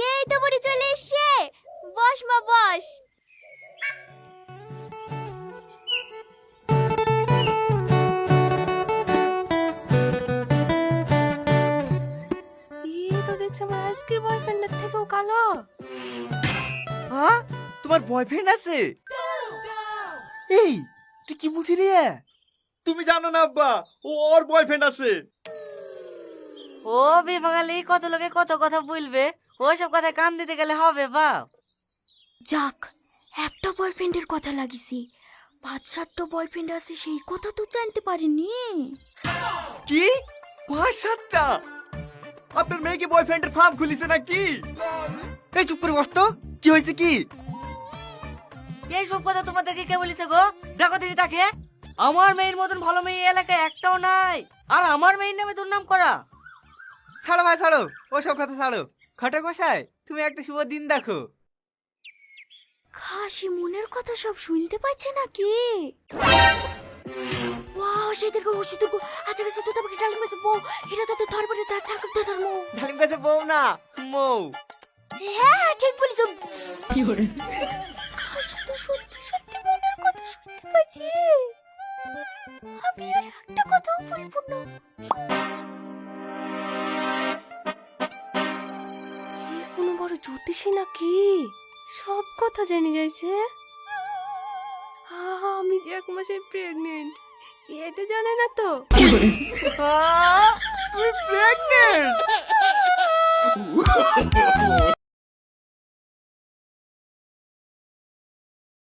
এই তো বুড়ি চলে এসছে। বস মা বস। এই তো দেখছি আমার আজকের বয়ফ্রেন্ডের থেকেও কালো। হ্যাঁ, তোমার বয়ফ্রেন্ড আছে? এই তুই কি বলছিস রে? তুমি জানো না আব্বা, ওর বয়ফ্রেন্ড আছে। ও বেবাঙালি কত লোকে কত কথা বলবে, ওইসব কথা কান দিতে গেলে হবে বাপ? যাক, একটা বয়ফ্রেন্ডের কথা লাগিছি, 5-7টা বয়ফ্রেন্ড আছে সেই কথা তো জানতে পারিনি। কি 5-7টা? আপনার মেয়ে কি বয়ফ্রেন্ডের ফার্ম খুলিছে নাকি? এই চুপ করে বস তো, কি হয়েছে কি? এইসব কথা তোমাদেরকে কে বলিছে গো? দেখো দিদি তাকে, আমার মেয়ের মতন ভালো মেয়ে এই এলাকায় একটাও নাই, আর আমার মেয়ের নামে দুর্নাম করা। ছাড়ো ভাই ছাড়ো, ওসব কথা ছাড়ো। ঘটক মশাই, তুমি একটা শুভ দিন দেখো। খাসি মনের কথা সব শুনতে পাচ্ছে নাকি? ওয়াও, সেদিকে ওষুধকে আচ্ছা কাছে তো তোমাকে ডালিম গাছে বউ, এটা তো ধরবরে তার ঠাকুর দাদার মৌ। ডালিম গাছে বউ না, মৌ। হ্যাঁ ঠিক বলিস। কি করে খাসি তো সত্যি সত্যি মনের কথা শুনতে পাচ্ছি। আমি আর একটা কথাও বলবো না। এই কোনো বড় জ্যোতিষী নাকি? সব কথা জেনে যাইছে। আমি যে 1 মাসের প্রেগনেন্ট, এটা জানে না তো। তুমি প্রেগনেন্ট?